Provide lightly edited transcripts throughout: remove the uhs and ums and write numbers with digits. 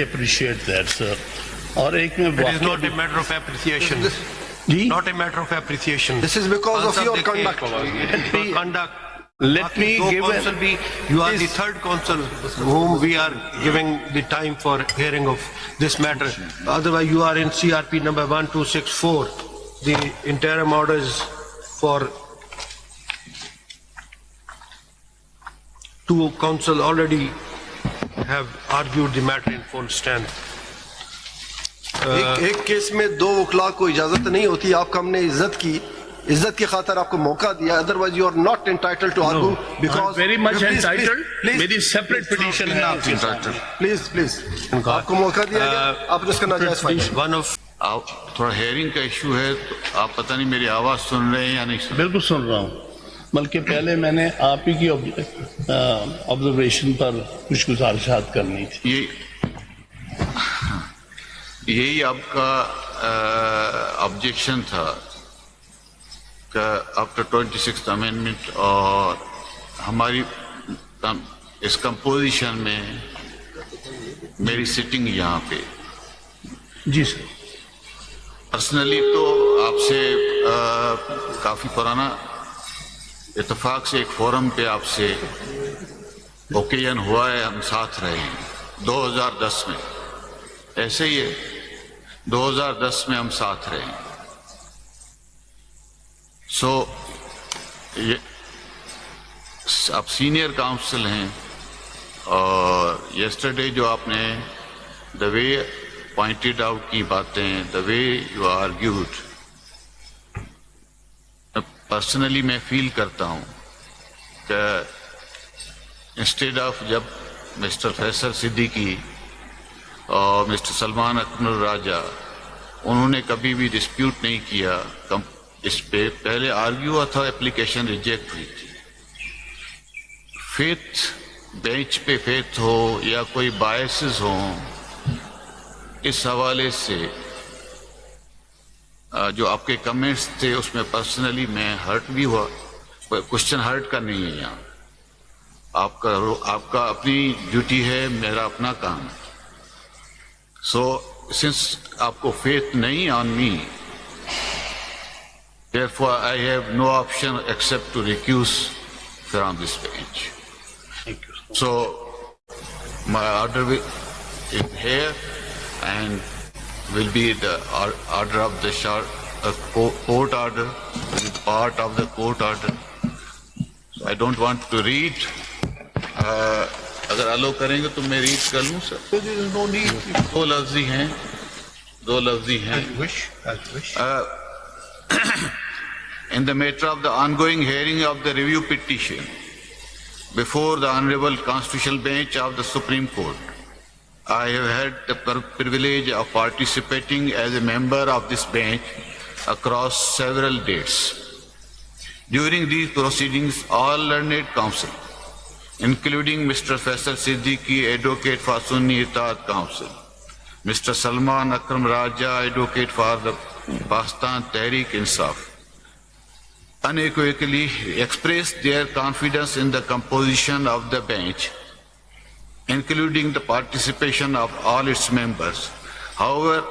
appreciate that, sir. और एक में It is not a matter of appreciation. जी Not a matter of appreciation. This is because of your conduct. Your conduct. let me Baaki give do counsel be, you are the third counsel whom we are giving the time for hearing of this matter. Otherwise, you are in CRP number 1264. The interim orders for two counsel already have argued the matter in full stand. एक case में दो वकला को इजाजत नहीं होती, आपका हमने इज्जत की खातर आपको मौका दिया, otherwise you are not entitled to argue because very much entitled. मेरी separate petition है आपके साथ. प्लीज आपको मौका दिया गया, आप इसका नाजायज फायदा. One of आप थोड़ा हेयरिंग का इशू है तो आप पता नहीं मेरी आवाज सुन रहे हैं या नहीं सुन बिल्कुल सुन रहा हूँ, बल्कि पहले मैंने आप ही की ऑब्जर्वेशन पर कुछ गुजारिशात करनी थी. यही आपका ऑब्जेक्शन था कि आफ्टर 26th अमेंडमेंट और हमारी इस कंपोजिशन में मेरी सिटिंग यहाँ पे. जी सर. पर्सनली तो आपसे काफ़ी पुराना इत्तेफाक से एक फोरम पे आपसे ओकेजन हुआ है, हम साथ रहे हैं 2010 में. ऐसे ही है, 2010 में हम साथ रहे हैं. सो ये आप सीनियर काउंसिल हैं और यस्टरडे जो आपने द वे पॉइंटेड आउट की बातें, the way you argued, personally मैं फील करता हूं कि इंस्टेड ऑफ जब मिस्टर फैसल सिद्दीकी और मिस्टर सलमान अकमल राजा उन्होंने कभी भी डिस्प्यूट नहीं किया, इस पे पहले आर्ग्यू हुआ था, एप्लीकेशन रिजेक्ट हुई थी. फेथ बेंच पे फेथ हो या कोई बायसेस हो, इस हवाले से जो आपके कमेंट्स थे उसमें पर्सनली मैं हर्ट भी हुआ. क्वेश्चन हर्ट का नहीं है यहाँ, आपका अपनी ड्यूटी है, मेरा अपना काम है. सो सिंस आपको फेथ नहीं on me, therefore I have no option except to recuse from this bench. Thank you. So my order is here and will be the order of the court order, part of the court order. So I don't want to read. अगर अलो करेंगे तो मैं read कर लूँ sir. no need. दो लफ्जी हैं. As wish. In the matter of the ongoing hearing of the review petition before the Honorable Constitutional Bench of the Supreme Court, I have had the privilege of participating as a member of this bench across several dates. During these proceedings, all learned counsel, including Mr. Faisal Siddiqui, advocate for Sunni Itaat Council, Mr. Salman Akram Raja, advocate for the Pakistan Tehreek Insaf, unequivocally expressed their confidence in the composition of the bench, including the participation of all its members. However,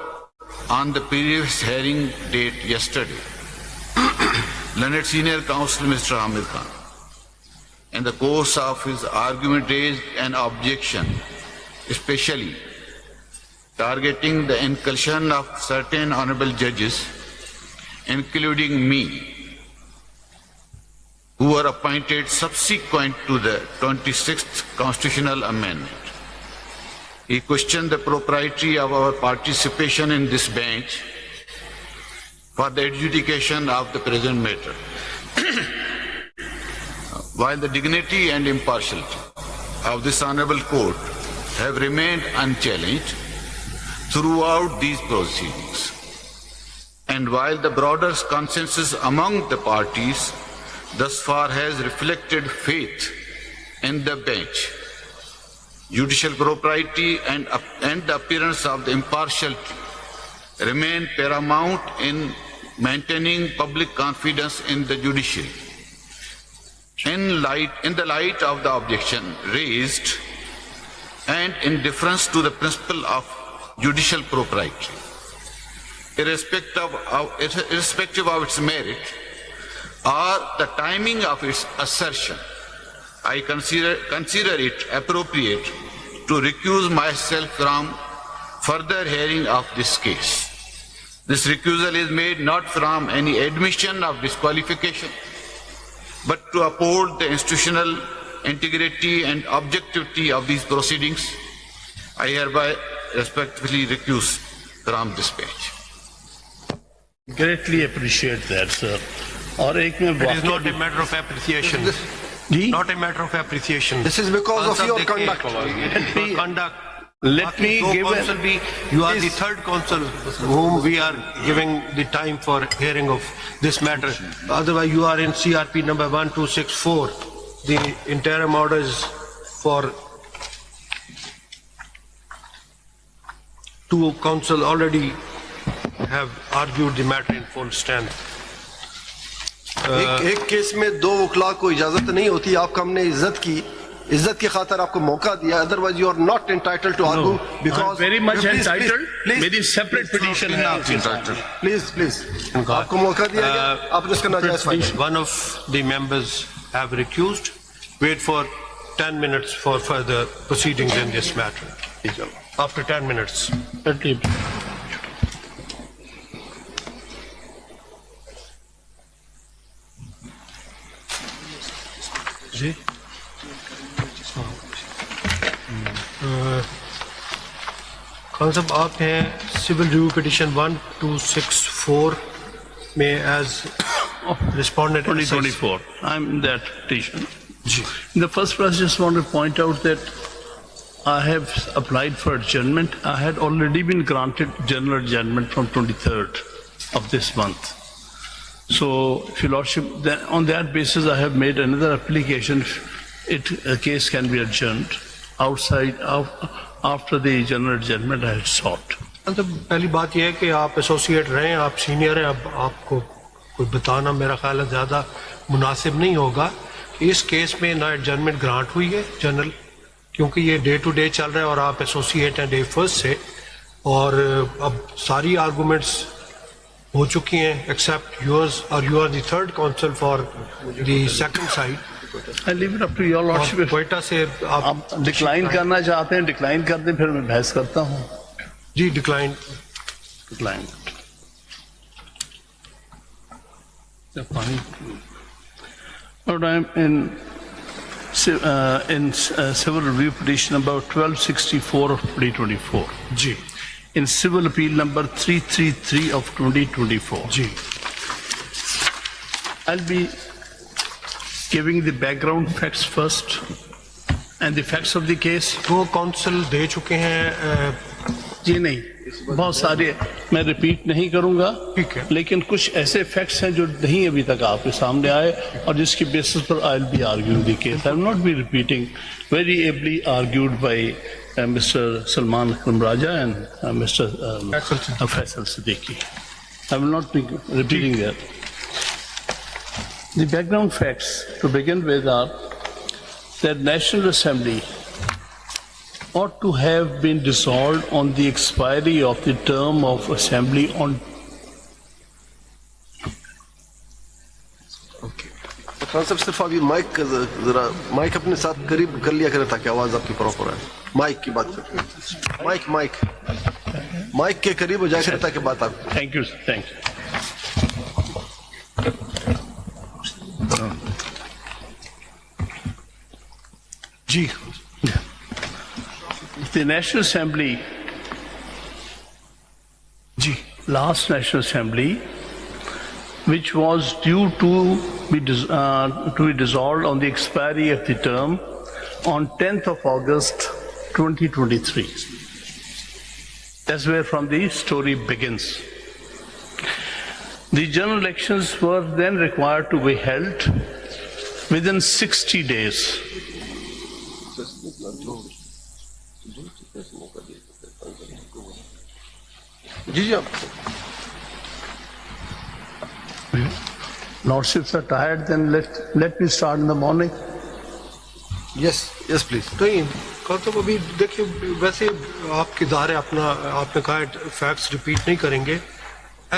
on the previous hearing date yesterday, Learned Senior Counsel Mr. Amir Khan, in the course of his argument, raised an objection, especially targeting the inclusion of certain honorable judges, including me, who were appointed subsequent to the 26th Constitutional Amendment. He questioned the propriety of our participation in this bench for the adjudication of the present matter. While the dignity and impartiality of this honorable court have remained unchallenged throughout these proceedings, and while the broader consensus among the parties thus far has reflected faith in the bench, judicial propriety and the appearance of the impartiality remain paramount in maintaining public confidence in the judiciary. In the light of the objection raised and in deference to the principle of judicial propriety. Irrespective of its merit or the timing of its assertion, I consider it appropriate to recuse myself from further hearing of this case. This recusal is made not from any admission of disqualification, but to uphold the institutional integrity and objectivity of these proceedings. I hereby respectfully recuse from this bench. Greatly appreciate that, sir. और एक में It is not a matter of appreciation. जी Not a matter of appreciation. This is because of your Answer conduct. Your conduct. Let me give counsel be, you are the third counsel whom we are giving the time for hearing of this matter. Otherwise, you are in CRP number 1264. The interim orders for two counsel already have argued the matter in full strength. एक case में दो वकला को इजाजत नहीं होती, आपका हमने इज्जत की खातर आपको मौका दिया, otherwise you are not entitled to argue because very much entitled. मेरी separate petition है आपके साथ. प्लीज आपको मौका दिया गया, आपने इसका नाजायज फायदा. One of the members have recused. Wait for 10 minutes for further proceedings in this matter. After 10 minutes. जी खान साहब, आप हैं सिविल रिव्यू पिटिशन 1264 में as respondent 2024. I'm that petition. In the first place, I just want to point out that I have applied for adjournment. I had already been granted general adjournment from 23rd of this month. So, if your lordship, then on that basis, I have made another application. A case can be adjourned after the general adjournment I had sought. तो पहली बात यह है कि आप associate रहे हैं, आप सीनियर हैं, अब आपको कोई बताना मेरा ख्याल है ज़्यादा मुनासिब नहीं होगा कि इस केस में ना एडजर्नमेंट ग्रांट हुई है जनरल, क्योंकि ये डे टू डे चल रहा है और आप एसोसिएट हैं डे फर्स्ट से, और अब सारी आर्गूमेंट्स हो चुकी हैं एक्सेप्ट योर्स, और you are the third counsel for the second side. I leave it up to your lordship. Quetta से आप डिक्लाइन करना चाहते हैं, डिक्लाइन कर दें, फिर मैं बहस करता हूँ. जी decline. But I'm in civil review petition number 1264 of 2024. जी In civil appeal number 333 of 2024. जी I'll be giving the background facts first and the facts of the case. वो काउंसिल दे चुके हैं. जी नहीं, बहुत सारे मैं रिपीट नहीं करूंगा, ठीक है, लेकिन कुछ ऐसे फैक्ट्स हैं जो नहीं अभी तक आपके सामने आए और जिसकी बेसिस पर I will be arguing the case. I will not be repeating, very ably argued by Mr. Salman Akram Raja and Mr. Faisal Siddiqui. I will not be repeating that. The background facts to begin with are that National Assembly ought to have been dissolved on the expiry of the term of Assembly on Khan साहब सिर्फ अभी mic जरा mic अपने साथ करीब कर लिया करें ताकि आवाज आपकी प्रॉपर आए. माइक की बात करें, माइक के करीब हो जाए ताकि बात आप. Thank you, thank you. Ji The National Assembly, ji last National Assembly, which was due to be dissolved on the expiry of the term on 10th of August 2023. That's where from the story begins. The general elections were then required to be held within 60 days. Ji ji Lordships are tired, then let me start in the morning. yes please. कहीं तो अभी देखिए वैसे आपके दायरे अपना आपने कहा फैक्ट्स रिपीट नहीं करेंगे।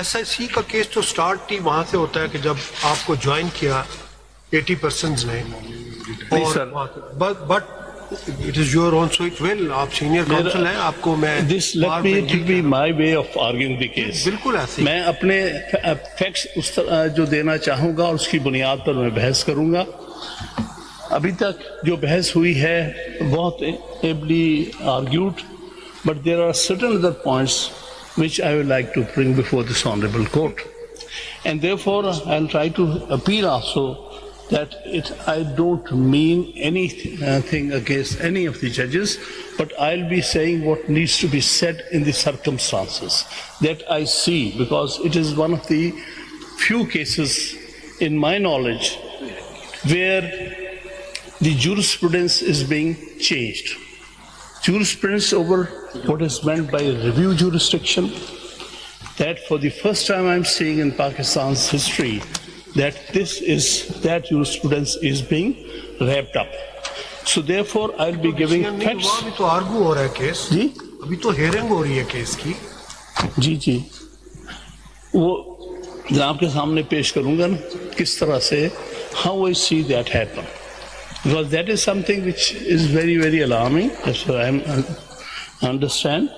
एसआईसी का केस तो स्टार्ट ही वहां से होता है कि जब आपको ज्वाइन किया 80% ने sir. But it is your own sweet will, आप सीनियर काउंसिल हैं, आपको मैं let me be my way of arguing the case. बिल्कुल ऐसे ही। मैं अपने फैक्ट्स उस जो देना चाहूंगा और उसकी बुनियाद पर मैं बहस करूंगा। अभी तक जो बहस हुई है बहुत ably argued, but there are certain other points which I would like to bring before this honorable court, and therefore I'll try to appeal also that I don't mean anything against any of the judges, but I'll be saying what needs to be said in the circumstances that I see, because it is one of the few cases in my knowledge where the jurisprudence is being changed. Jurisprudence over what is meant by review jurisdiction, that for the first time I'm seeing in Pakistan's history that that jurisprudence is being wrapped up. So therefore I'll be giving facts. अभी तो argue हो रहा है case जी अभी तो hearing हो रही है केस की। जी वो जनाब के सामने पेश करूंगा ना किस तरह से how I see that happen, because that is something which is very very alarming as I understand,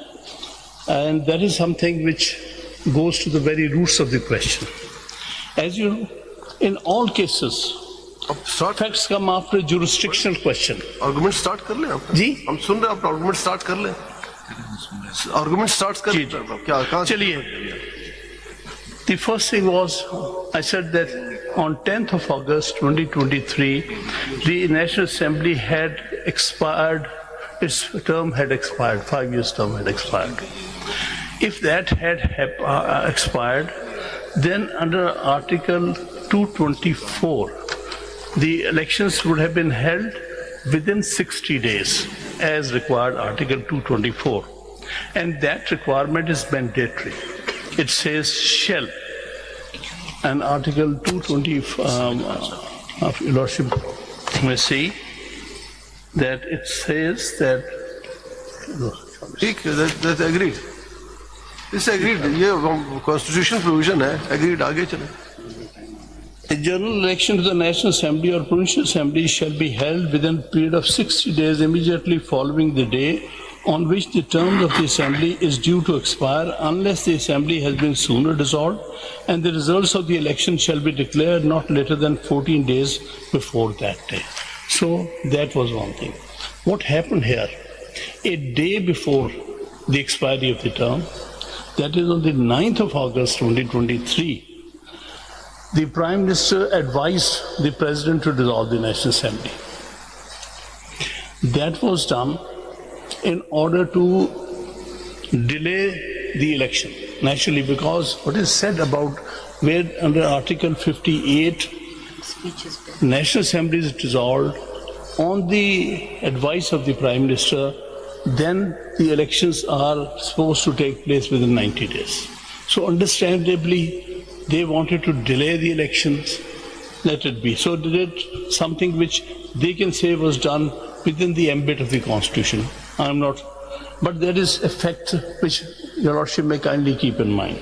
and that is something which goes to the very roots of the question. As you know, in all cases अब start facts come after jurisdictional question. Argument start कर लें आप। जी। हम सुन रहे हैं, आप argument start कर लें। आर्गुमेंट स्टार्ट कर जी, लें। क्या कहाँ से? चलिए, the first thing was I said that on 10th of August 2023 the National Assembly had expired, its term had expired, 5 years term had expired. If that had expired, then under Article 224 the elections would have been held within 60 days as required Article 224, and that requirement is mandatory. It says shall, and Article 220 of your Lordship may see that it says that ठीक है, that's agreed. It's agreed. ये constitutional provision है, agreed. आगे चलें। a general election to the National Assembly or Provincial Assembly shall be held within a period of 60 days immediately following the day on which the term of the Assembly is due to expire, unless the Assembly has been sooner dissolved, and the results of the election shall be declared not later than 14 days before that day. So that was one thing. What happened here? A day before the expiry of the term, that is on the 9th of August 2023, the Prime Minister advised the President to dissolve the National Assembly. That was done in order to delay the election, naturally, because what is said about where under Article 58, National Assembly is dissolved on the advice of the Prime Minister, then the elections are supposed to take place within 90 days. So understandably, they wanted to delay the elections, let it be. So they did something which they can say was done within the ambit of the Constitution. I'm not, but there is a fact which Your Lordship may kindly keep in mind.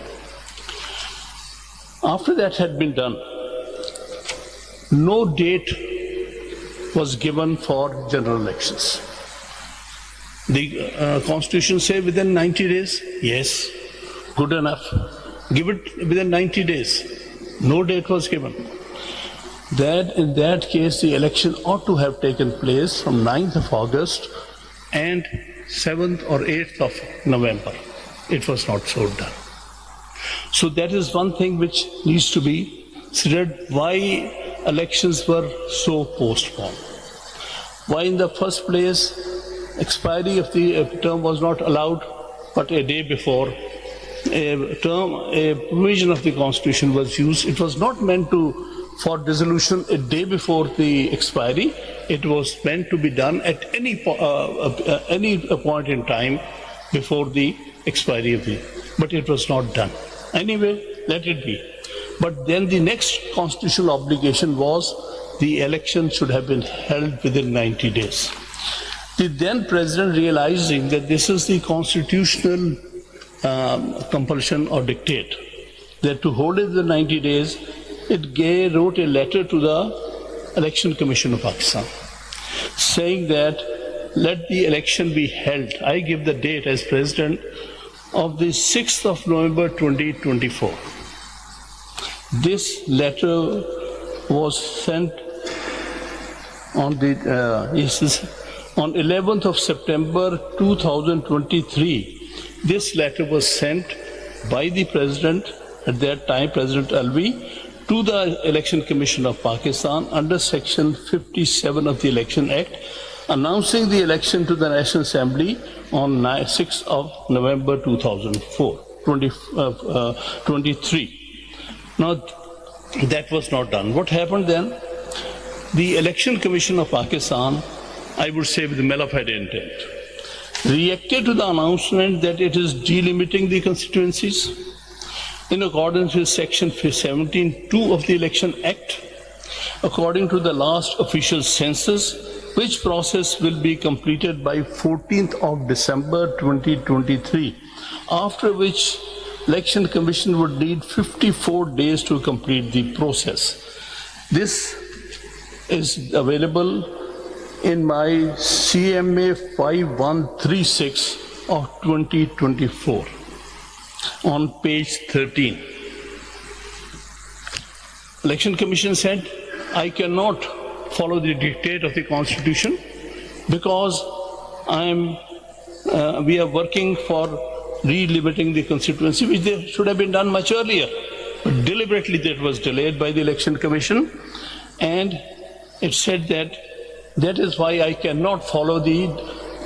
After that had been done, no date was given for general elections. The Constitution say within 90 days, yes, good enough. Give it within 90 days. No date was given. That in that case, the election ought to have taken place from 9th of August and 7th or 8th of November. It was not so done. So that is one thing which needs to be considered, why elections were so postponed. Why in the first place expiry of the term was not allowed, but a day before a provision of the Constitution was used. It was not meant for dissolution a day before the expiry. It was meant to be done at any point in time before the expiry of the, but it was not done. Anyway, let it be. But then the next constitutional obligation was the election should have been held within 90 days. The then president, realizing that this is the constitutional compulsion or dictate, that to hold it the 90 days, wrote a letter to the Election Commission of Pakistan, saying that let the election be held. I give the date as president of the 6th of November 2024. This letter was sent on the on 11th of September 2023. This letter was sent by the president, at that time President Alvi, to the Election Commission of Pakistan under Section 57 of the Election Act, announcing the election to the National Assembly on 6th of November 2023. Now, that was not done. What happened then? The Election Commission of Pakistan, I would say with malignant intent, reacted to the announcement that it is delimiting the constituencies in accordance with Section 17(2) of the Election Act, according to the last official census, which process will be completed by 14th of December 2023, after which Election Commission would need 54 days to complete the process. This is available in my CMA 5136 of 2024 on page 13. Election Commission said, I cannot follow the dictate of the Constitution because we are working for relimiting the constituency, which they should have been done much earlier. But deliberately that was delayed by the Election Commission, and it said that that is why I cannot follow the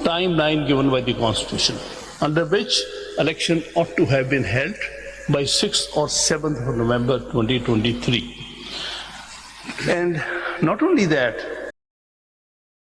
timeline given by the Constitution, under which election ought to have been held by 6th or 7th of November 2023. And not only that,